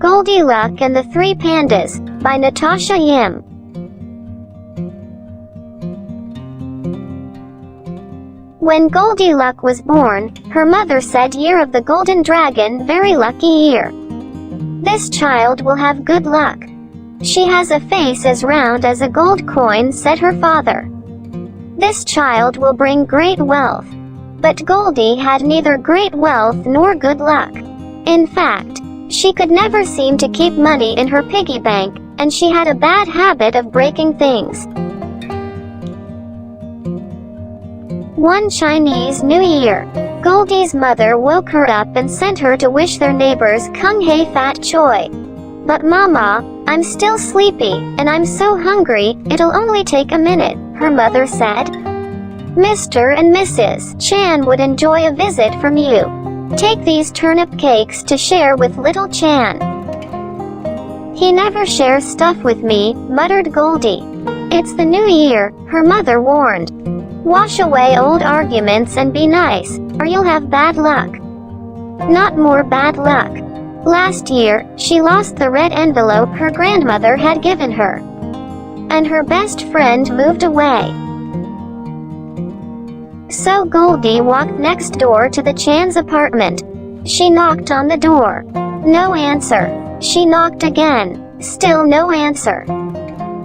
Goldy Luck and the Three Pandas, by Natasha Yim. When Goldy Luck was born, her mother said, "Year of the Golden Dragon, very lucky year. This child will have good luck. She has a face as round as a gold coin," said her father. "This child will bring great wealth." But Goldy had neither great wealth nor good luck. In fact, she could never seem to keep money in her piggy bank, and she had a bad habit of breaking things. One Chinese New Year, Goldy's mother woke her up and sent her to wish their neighbors Kung Hei Fat Choi. "But Mama, I'm still sleepy, and I'm so hungry, it'll only take a minute," her mother said. "Mr. and Mrs. Chan would enjoy a visit from you. Take these turnip cakes to share with little Chan." "He never shares stuff with me," muttered Goldy. "It's the new year," her mother warned. "Wash away old arguments and be nice, or you'll have bad luck." Not more bad luck. Last year, she lost the red envelope her grandmother had given her. And her best friend moved away. So Goldy walked next door to the Chan's apartment. She knocked on the door. No answer. She knocked again. Still no answer.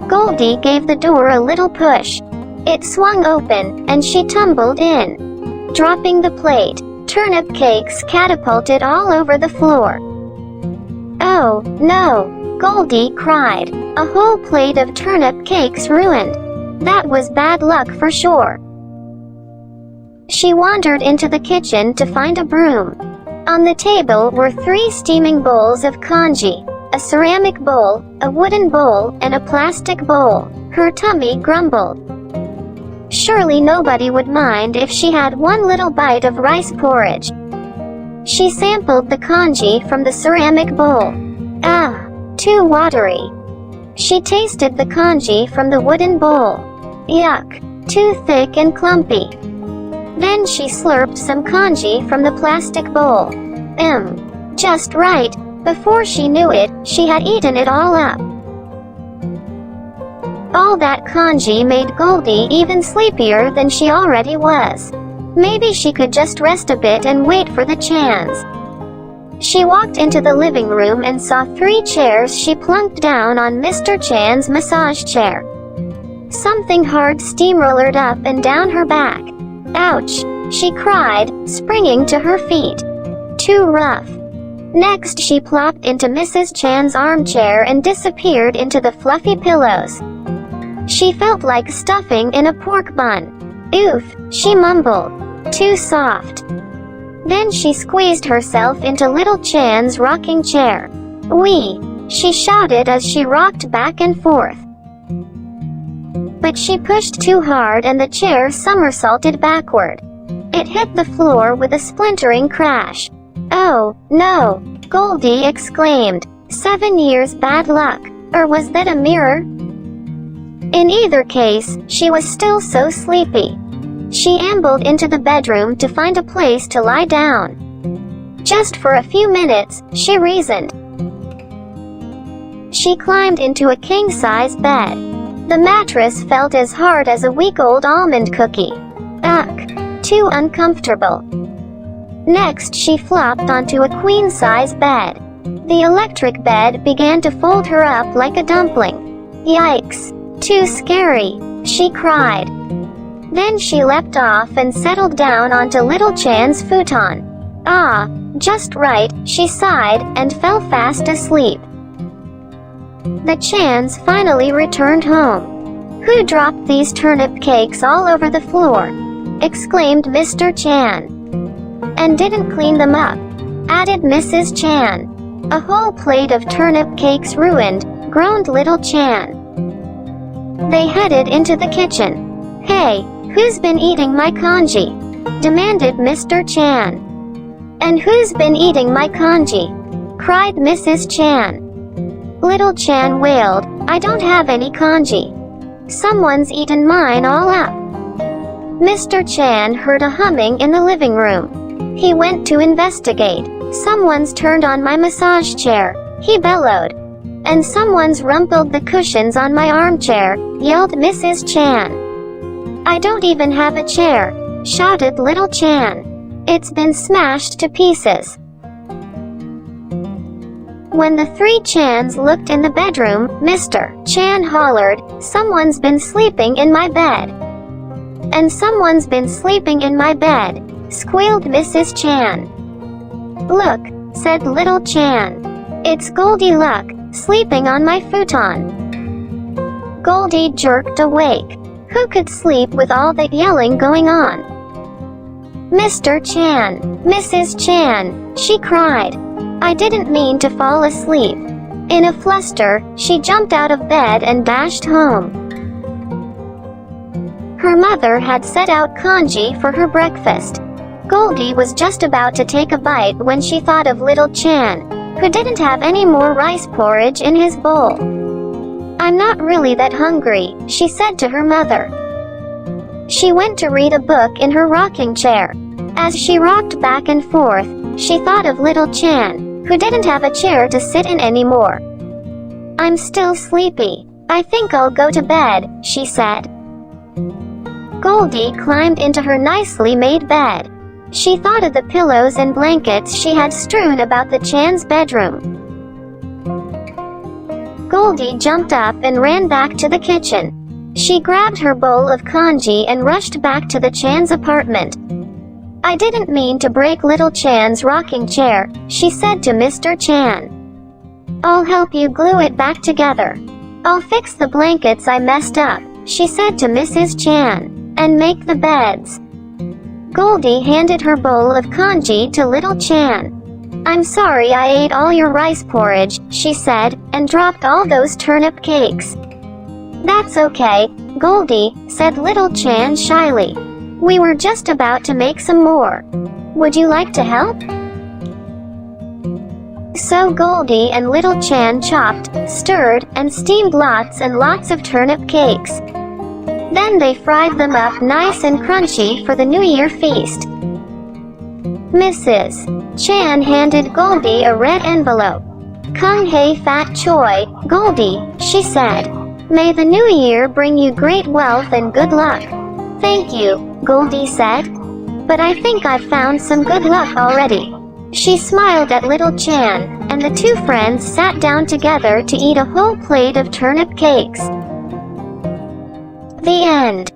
Goldy gave the door a little push. It swung open, and she tumbled in. Dropping the plate, turnip cakes catapulted all over the floor. "Oh, no!" Goldy cried. "A whole plate of turnip cakes ruined. That was bad luck for sure." She wandered into the kitchen to find a broom. On the table were 3 steaming bowls of congee, a ceramic bowl, a wooden bowl, and a plastic bowl. Her tummy grumbled. Surely nobody would mind if she had one little bite of rice porridge. She sampled the congee from the ceramic bowl. Ah, too watery. She tasted the congee from the wooden bowl. Yuck, too thick and clumpy. Then she slurped some congee from the plastic bowl. Just right. Before she knew it, she had eaten it all up. All that congee made Goldy even sleepier than she already was. Maybe she could just rest a bit and wait for the Chans. She walked into the living room and saw 3 chairs. She plunked down on Mr. Chan's massage chair. Something hard steamrollered up and down her back. "Ouch!" she cried, springing to her feet. Too rough. Next she plopped into Mrs. Chan's armchair and disappeared into the fluffy pillows. She felt like stuffing in a pork bun. "Oof," she mumbled. "Too soft." Then she squeezed herself into little Chan's rocking chair. "Wee!" she shouted as she rocked back and forth. But she pushed too hard and the chair somersaulted backward. It hit the floor with a splintering crash. "Oh, no!" Goldy exclaimed. 7 years bad luck. Or was that a mirror? In either case, she was still so sleepy. She ambled into the bedroom to find a place to lie down. Just for a few minutes, she reasoned. She climbed into a king-size bed. The mattress felt as hard as a week-old almond cookie. Ugh, too uncomfortable. Next she flopped onto a queen-size bed. The electric bed began to fold her up like a dumpling. Yikes! Too scary, she cried. Then she leapt off and settled down onto little Chan's futon. Ah, just right, she sighed, and fell fast asleep. The Chans finally returned home. "Who dropped these turnip cakes all over the floor?" exclaimed Mr. Chan. "And didn't clean them up," added Mrs. Chan. "A whole plate of turnip cakes ruined," groaned little Chan. They headed into the kitchen. "Hey, who's been eating my congee?" demanded Mr. Chan. "And who's been eating my congee?" cried Mrs. Chan. Little Chan wailed, "I don't have any congee. Someone's eaten mine all up." Mr. Chan heard a humming in the living room. He went to investigate. "Someone's turned on my massage chair," he bellowed. And someone's rumpled the cushions on my armchair, yelled Mrs. Chan. I don't even have a chair, shouted little Chan. It's been smashed to pieces. When the three Chans looked in the bedroom, Mr. Chan hollered, "Someone's been sleeping in my bed." And someone's been sleeping in my bed, squealed Mrs. Chan. Look, said little Chan. It's Goldy Luck, sleeping on my futon. Goldy jerked awake. Who could sleep with all that yelling going on? Mr. Chan, Mrs. Chan, she cried. I didn't mean to fall asleep. In a fluster, she jumped out of bed and dashed home. Her mother had set out congee for her breakfast. Goldy was just about to take a bite when she thought of little Chan, who didn't have any more rice porridge in his bowl. I'm not really that hungry, she said to her mother. She went to read a book in her rocking chair. As she rocked back and forth, she thought of little Chan, who didn't have a chair to sit in anymore. I'm still sleepy. I think I'll go to bed, she said. Goldy climbed into her nicely made bed. She thought of the pillows and blankets she had strewn about the Chan's bedroom. Goldy jumped up and ran back to the kitchen. She grabbed her bowl of congee and rushed back to the Chan's apartment. I didn't mean to break little Chan's rocking chair, she said to Mr. Chan. I'll help you glue it back together. I'll fix the blankets I messed up, she said to Mrs. Chan, and make the beds. Goldy handed her bowl of congee to little Chan. I'm sorry I ate all your rice porridge, she said, and dropped all those turnip cakes. That's okay, Goldy, said little Chan shyly. We were just about to make some more. Would you like to help? So Goldy and little Chan chopped, stirred, and steamed lots and lots of turnip cakes. Then they fried them up nice and crunchy for the New Year feast. Mrs. Chan handed Goldy a red envelope. Kung hei fat choi, Goldy, she said. May the new year bring you great wealth and good luck. Thank you, Goldy said. But I think I've found some good luck already. She smiled at little Chan, and the two friends sat down together to eat a whole plate of turnip cakes. The end.